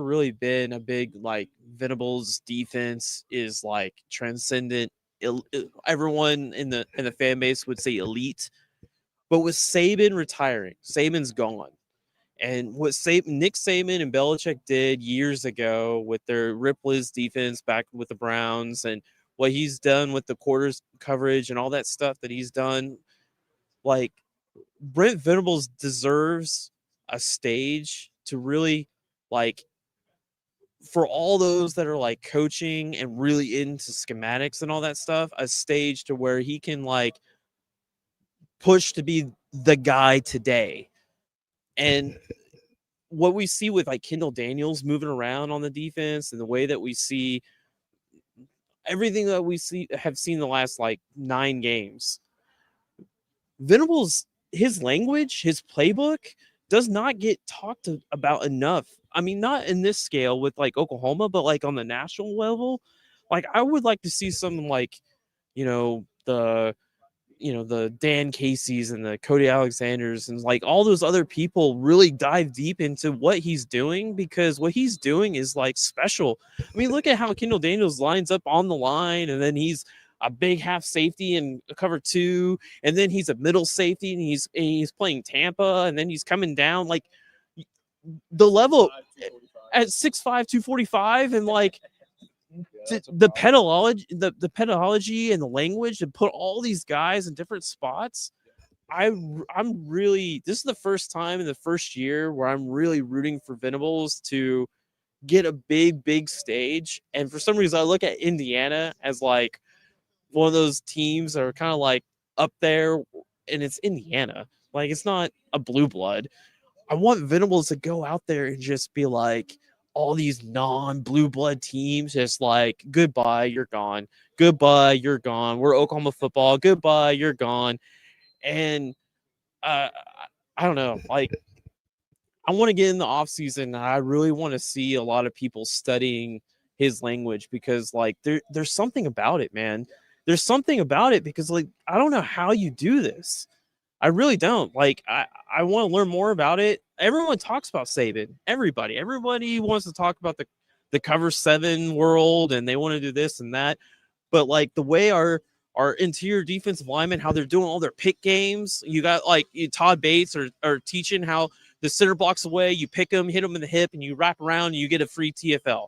really been a big like Venables defense is like transcendent. Everyone in the fan base would say elite, but with Saban retiring, Saban's gone. And what Nick Saban and Belichick did years ago with their Ripley's defense back with the Browns and what he's done with the quarters coverage and all that stuff that he's done, like Brent Venables deserves a stage to really like for all those that are like coaching and really into schematics and all that stuff, a stage to where he can like push to be the guy today. And what we see with like Kendall Daniels moving around on the defense and the way that we see everything that we have seen the last like 9 games, Venables, his language, his playbook does not get talked about enough. I mean, not in this scale with like Oklahoma, but like on the national level. Like I would like to see some like, the Dan Casey's and the Cody Alexanders and like all those other people really dive deep into what he's doing, because what he's doing is like special. I mean, look at how Kendall Daniels lines up on the line, and then he's a big half safety and cover 2, and then he's a middle safety and he's playing Tampa, and then he's coming down like the level at 6'5", 245, and like the pedology and the language to put all these guys in different spots. I'm really, this is the first time in the first year where I'm really rooting for Venables to get a big stage. And for some reason I look at Indiana as like one of those teams that are kind of like up there, and it's Indiana. Like it's not a blue blood. I want Venables to go out there and just be like, all these non-blue blood teams just like, goodbye, you're gone. Goodbye, you're gone. We're Oklahoma football. Goodbye, you're gone. And I don't know. Like, I want to get in the off season. I really want to see a lot of people studying his language because like there's something about it, man. There's something about it because like I don't know how you do this. I really don't. Like I want to learn more about it. Everyone talks about Saban. Everybody wants to talk about the cover 7 world and they want to do this and that. But like the way our interior defensive linemen, how they're doing all their pick games. You got like Todd Bates or teaching how the center blocks away, you pick them, hit them in the hip, and you wrap around and you get a free TFL.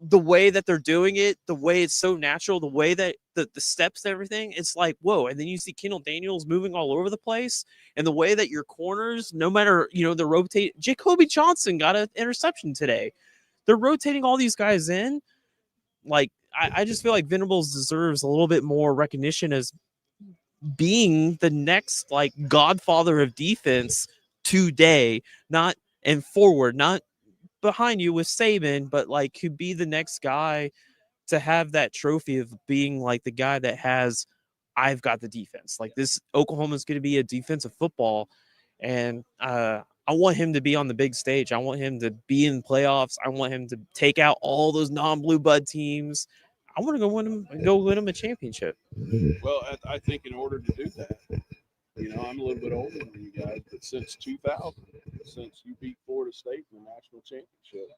The way that they're doing it, the way it's so natural, the way that the steps and everything, it's like, whoa. And then you see Kendall Daniels moving all over the place. And the way that your corners, no matter, the rotate, Jacoby Johnson got an interception today. They're rotating all these guys in. Like, I just feel like Venables deserves a little bit more recognition as being the next like godfather of defense today, not and forward, not behind you with Saban, but like could be the next guy to have that trophy of being like the guy that has, I've got the defense. Like this Oklahoma is going to be a defensive football. And I want him to be on the big stage. I want him to be in playoffs. I want him to take out all those non-blue bud teams. I want to go win him a championship. Well, I think in order to do that, I'm a little bit older than you guys, but since 2000, since you beat Florida State in the national championship,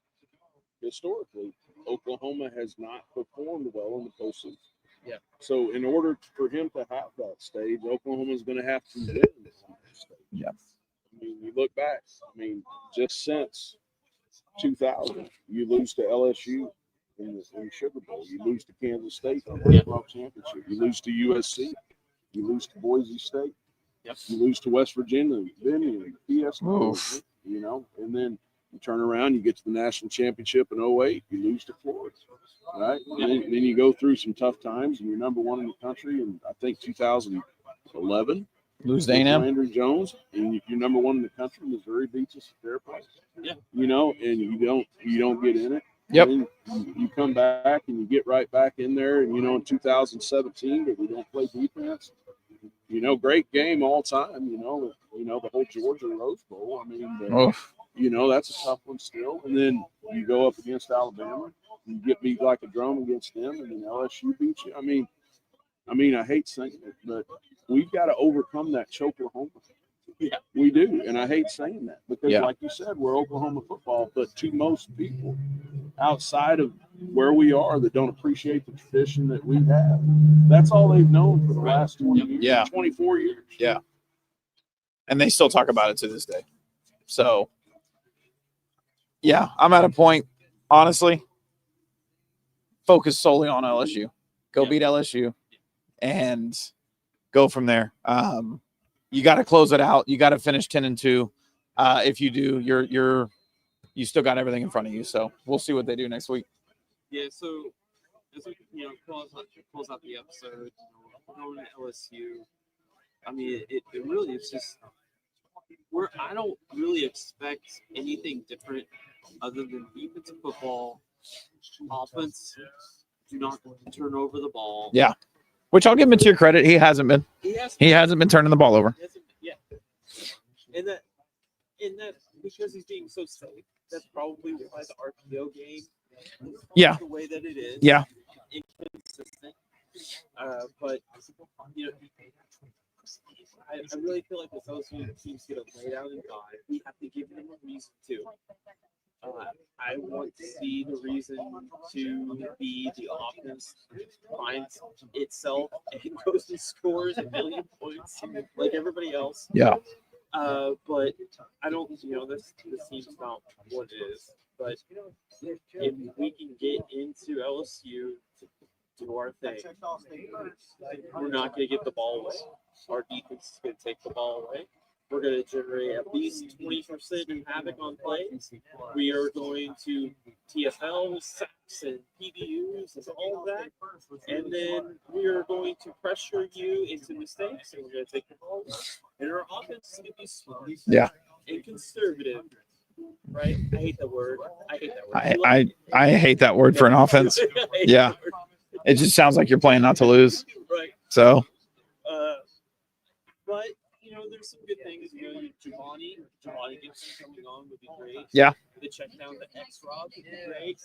historically, Oklahoma has not performed well in the postseason. Yeah. So in order for him to have that stage, Oklahoma is going to have to win this stage. Yeah. I mean, you look back. I mean, just since 2000, you lose to LSU in the Sugar Bowl. You lose to Kansas State in the Big 12 championship. You lose to USC. You lose to Boise State. Yep. You lose to West Virginia, PS, and then you turn around, you get to the national championship in 2008, you lose to Florida, right? Yep. And then you go through some tough times, and you're number 1 in the country. And I think 2011, lose to A&M. Andrew Jones, and you're number 1 in the country. Missouri beats us at their place. Yeah. And you don't get in it. Yep. And you come back and you get right back in there. And in 2017, but we don't play defense. Great game all time. The whole Georgia Rose Bowl. I mean, that's a tough one still. And then you go up against Alabama, you get beat like a drum against them, and then LSU beats you. I mean, I hate saying it, but we've got to overcome that Choklahoma. Yeah, we do, and I hate saying that because, like you said, we're Oklahoma football. But to most people outside of where we are that don't appreciate the tradition that we have, that's all they've known for the last 20 years, 24 years. Yeah, and they still talk about it to this day. So, yeah, I'm at a point, honestly, focus solely on LSU. Go beat LSU and go from there. You got to close it out. You got to finish 10-2. If you do, you still got everything in front of you. So we'll see what they do next week. Yeah. So as we close out the episode, going to LSU. I mean, it really is just I don't really expect anything different other than defensive football, offense. Do not turn over the ball. Yeah. Which I'll give him to your credit. He hasn't been. He hasn't been turning the ball over. Yeah. And that because he's being so safe, that's probably why the RPO game the way that it is. Yeah. Inconsistent. But I really feel like the LSU team's gonna lay down and die. We have to give them a reason to. I want to see the reason to be the offense finds itself and goes and scores a million points like everybody else. Yeah. But I don't, this seems not what it is. But if we can get into LSU to do our thing, we're not going to get the ball away. Our defense is going to take the ball away. We're going to generate at least 20% in havoc on plays. We are going to TFL, sacks, and PBUs and all of that. And then we are going to pressure you into mistakes, and we're going to take the ball. And our offense is going to be smart and conservative. right? I hate that word. I hate that word. I hate that word for an offense. Yeah. It just sounds like you're playing not to lose. Right. So But there's some good things. Giovanni Gibson coming on would be great. Yeah. The check down to X Rob would be great.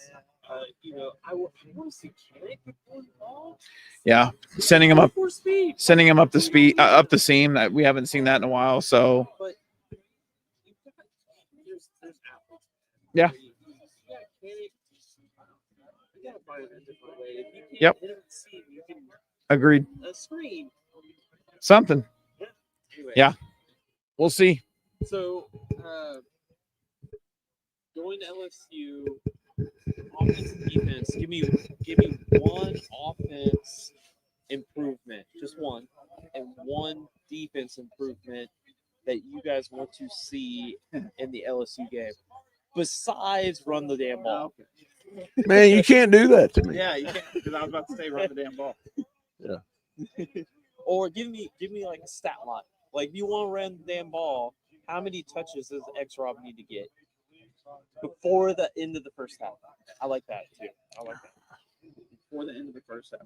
I want to see Kennick before the ball. yeah, sending him up For speed. the speed up the seam. That we haven't seen that in a while. So But there's apples. Yeah. Kennick. You gotta find it a different way. If you can't Yep. hit a seam, you can agreed. a screen. Something. Anyway, Yeah. We'll see. So, going to LSU, offense and defense. Give me one offense improvement, just one, and one defense improvement that you guys want to see in the LSU game, besides run the damn ball. Man, you can't do that to me. Yeah, you can't, because I was about to say run the damn ball. Yeah. Or give me like a stat line. Like, if you want to run the damn ball, how many touches does X Rob need to get before the end of the first half? I like that too. I like that. Before the end of the first half.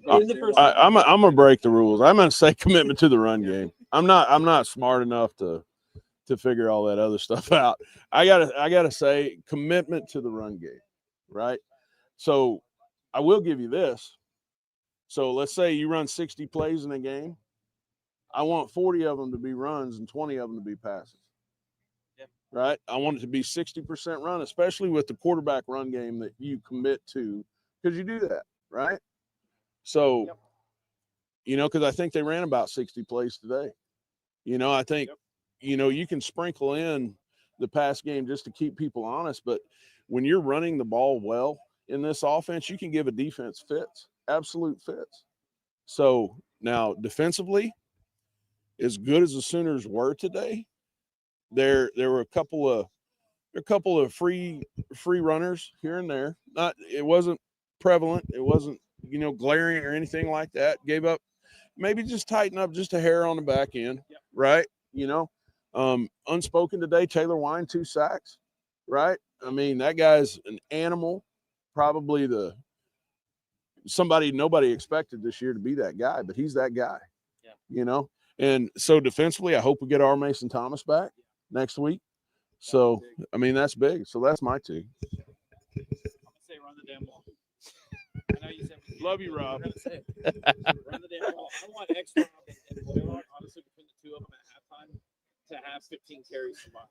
I'm gonna break the rules. I'm gonna say commitment to the run game. I'm not smart enough to figure all that other stuff out. I gotta say commitment to the run game, right? So I will give you this. So let's say you run 60 plays in a game. I want 40 of them to be runs and 20 of them to be passes. Yeah. Right? I want it to be 60% run, especially with the quarterback run game that you commit to, because you do that, right? So, because I think they ran about 60 plays today. I think, you can sprinkle in the pass game just to keep people honest, but when you're running the ball well in this offense, you can give a defense fits, absolute fits. So now defensively, as good as the Sooners were today, there were a couple of free runners here and there. It wasn't prevalent. It wasn't, glaring or anything like that. Gave up, maybe just tighten up just a hair on the back end, right? Unspoken today, Taylor Wine, 2 sacks, right? I mean, that guy's an animal, probably somebody nobody expected this year to be that guy, but he's that guy, And so defensively, I hope we get our Mason Thomas back next week. So, I mean, that's big. So that's my 2. I'm gonna say run the damn ball. I know you said love you, Rob. Run the damn ball. I want X Rob and Boyard, honestly, between the two of them at halftime, to have 15 carries combined,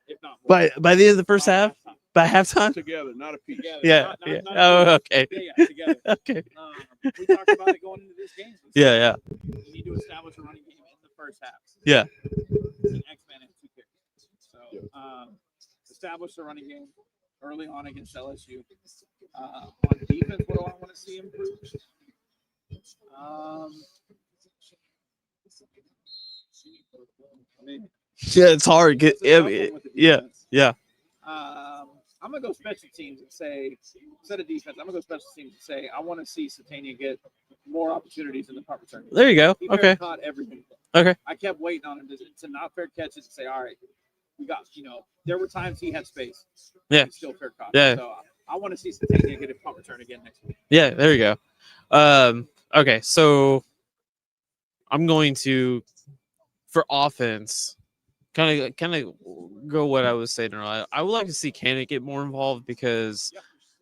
if not more. By the end of the first half, by halftime. Together, not a piece. Together. Yeah. Not Okay. Yeah, together. Okay. We talked about it going into this game. Yeah. We need to establish a running game in the first half. Yeah. It's an X-Man and 2 carries. So, establish the running game early on against LSU. On defense, what do I want to see improved? Yeah, it's hard. Yeah. I'm gonna go special teams and say, instead of defense, I'm gonna go special teams and say I want to see Satania get more opportunities in the punt return. There you go. He Okay. caught everything. Okay. I kept waiting on him to not fair catches and say, all right, we got, there were times he had space. Yeah. He still fair caught. Yeah. So I want to see Satania get a punt return again next week. Yeah, there you go. Okay, so I'm going to, for offense, kind of go what I was saying earlier. I would like to see Cannon get more involved because,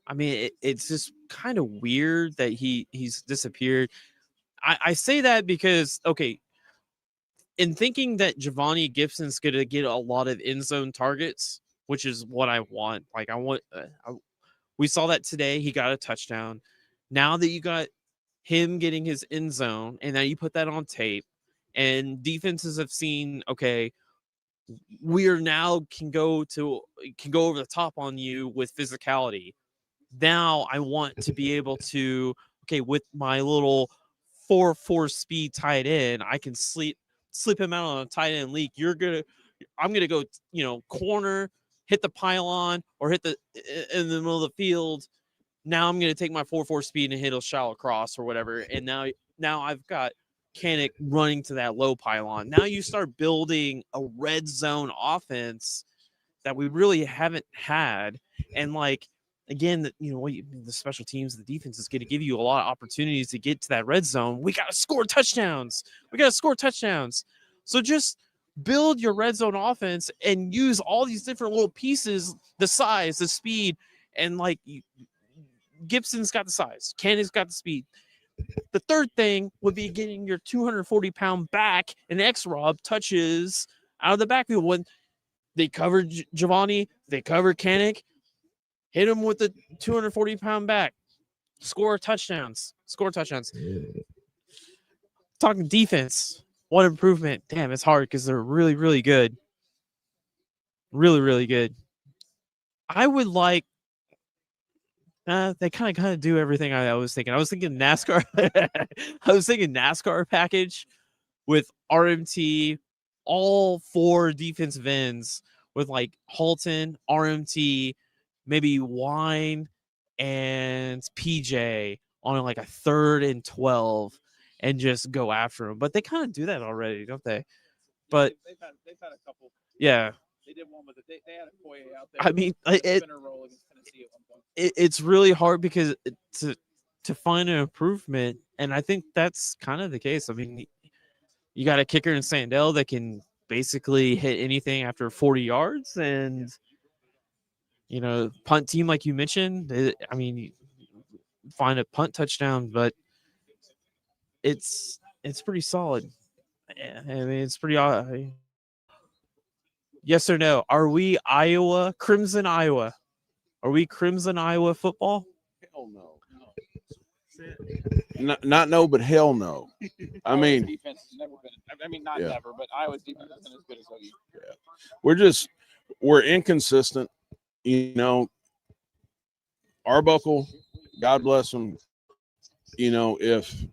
I mean, it's just kind of weird that he's disappeared. I say that because, okay, in thinking that Giovanni Gibson's going to get a lot of end zone targets, which is what I want. Like, we saw that today. He got a touchdown. Now that you got him getting his end zone, and now you put that on tape, and defenses have seen, okay, we are now can go over the top on you with physicality. Now I want to be able to, okay, with my little 4.4 speed tight end, I can slip him out on a tight end leak. I'm gonna go, corner, hit the pylon, or hit in the middle of the field. Now I'm gonna take my 4.4 speed and hit a shallow cross or whatever. And now I've got Kanik running to that low pylon. Now you start building a red zone offense that we really haven't had. And like, again, the special teams, the defense is going to give you a lot of opportunities to get to that red zone. We got to score touchdowns. So just build your red zone offense and use all these different little pieces, the size, the speed, and like Gibson's got the size, Cannon's got the speed. The third thing would be getting your 240-pound back and X-Rob touches out of the backfield. When they covered Giovanni, they covered Kanik, hit him with the 240-pound back, score touchdowns. Talking defense, one improvement. Damn, it's hard because they're really, really good. Really, really good. I would like. They kind of do everything I was thinking. I was thinking NASCAR. I was thinking NASCAR package with RMT, all 4 defensive ends with like Halton, RMT, maybe Wine and PJ on like a 3rd and 12, and just go after them. But they kind of do that already, don't they? But they've had a couple. Yeah. They did one with it. They had a Koye out there. I mean, Spinner roll against Tennessee at one point. It's really hard because to find an improvement, and I think that's kind of the case. I mean, you got a kicker in Sandell that can basically hit anything after 40 yards, and punt team like you mentioned. I mean, you find a punt touchdown, but it's pretty solid. Yeah, I mean, it's pretty. Yes or no? Are we Iowa, Crimson Iowa? Are we Crimson Iowa football? Hell no. Not no, but hell no. I mean, defense has never been. I mean, not never, but Iowa's defense has been as good as OU. Yeah, we're inconsistent. Arbuckle, God bless him. If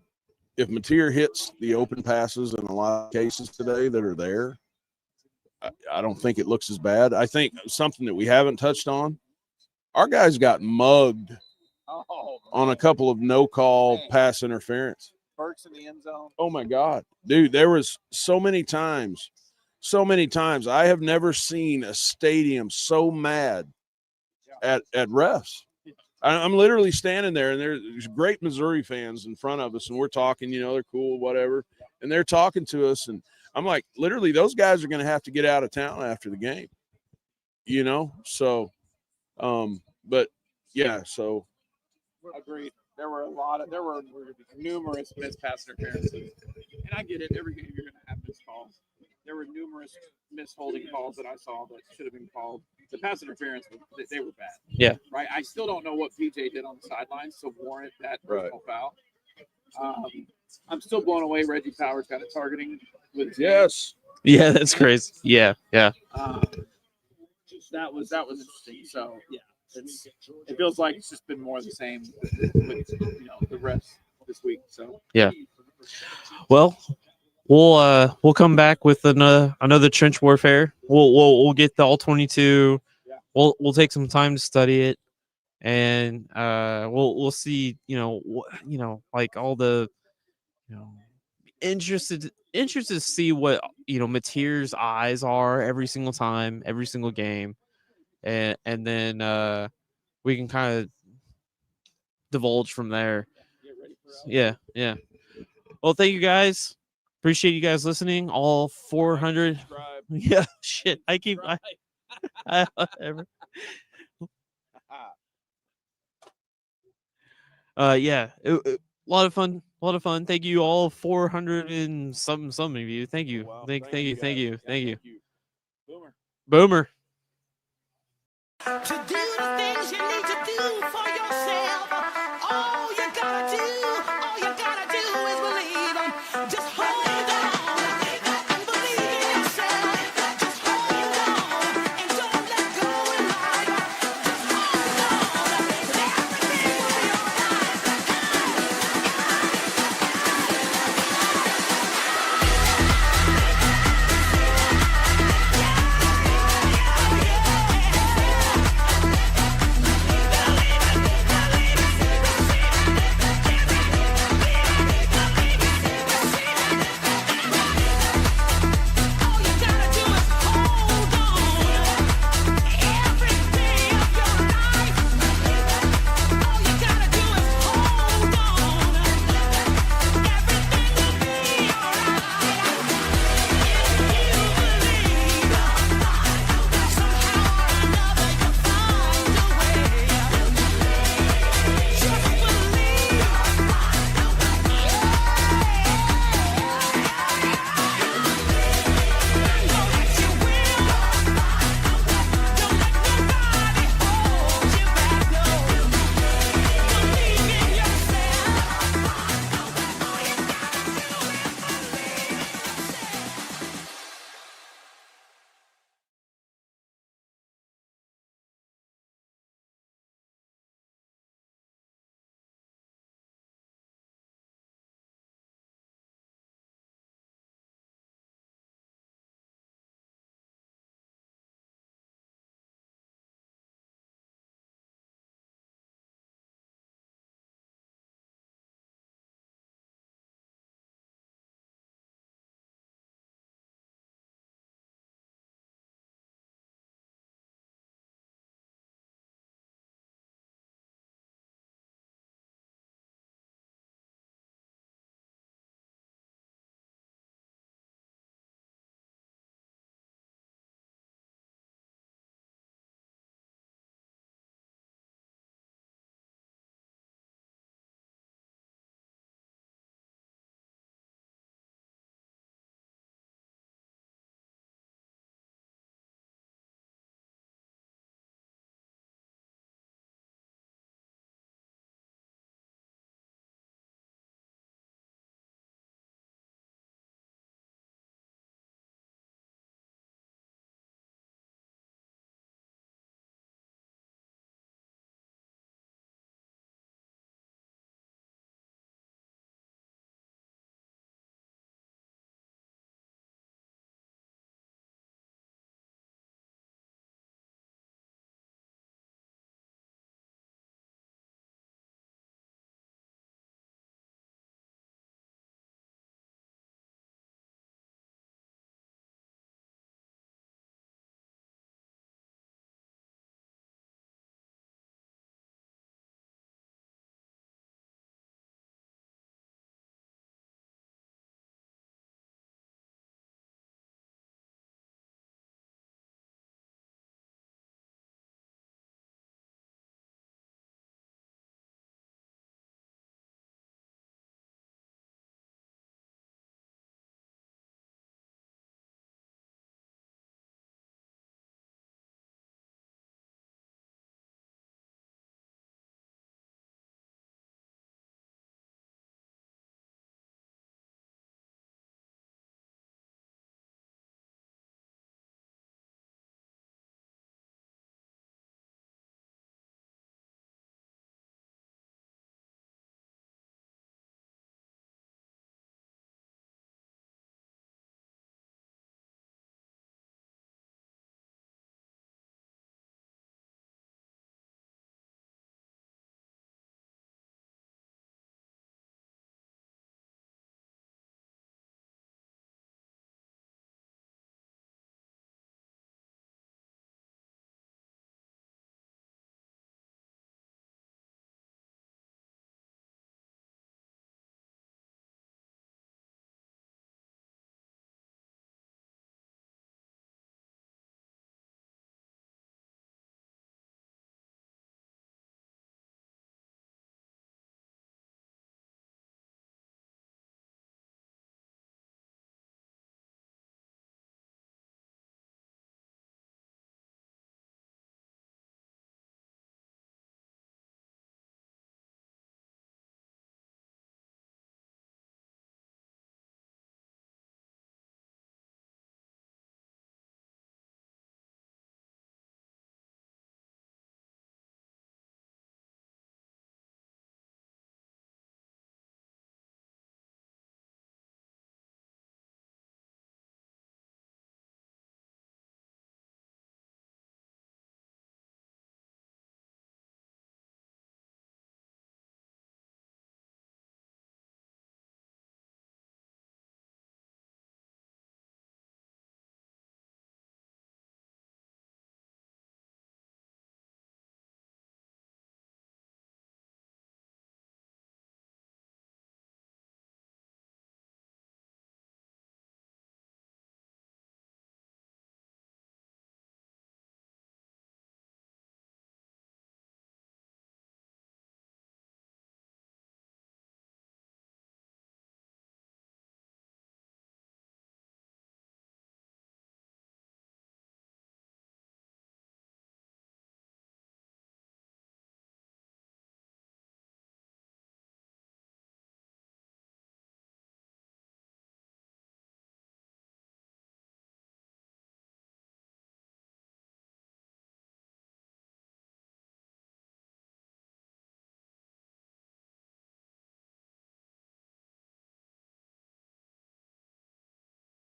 Mateer hits the open passes in a lot of cases today that are there, I don't think it looks as bad. I think something that we haven't touched on, our guys got mugged on a couple of no-call pass interference. Burks in the end zone. Oh, my God. Dude, there was so many times. I have never seen a stadium so mad at refs. I'm literally standing there, and there's great Missouri fans in front of us, and we're talking, they're cool, whatever, and they're talking to us, and I'm like, literally, those guys are going to have to get out of town after the game, So, but yeah, so. Agreed. There were numerous missed pass interferences, and I get it. Every game you're going to have missed calls. There were numerous missed holding calls that I saw that should have been called. The pass interference, they were bad. Yeah. Right. I still don't know what PJ did on the sidelines to warrant that personal foul. I'm still blown away. Reggie Powers got a targeting with yes. Yeah, that's crazy. Yeah. That was interesting. So yeah. It feels like it's just been more of the same with the rest this week. So yeah. Well, we'll come back with another trench warfare. We'll get the all 22. Yeah. We'll take some time to study it, and we'll see. Like all the interested to see what Mateer's eyes are every single time, every single game. And then we can kind of divulge from there. Yeah. Well, thank you guys. Appreciate you guys listening. All 400. Yeah, shit. I whatever. Yeah. A lot of fun. Thank you all 400 and some of you. Thank you. Wow. Thank you. Boomer. Boomer. Today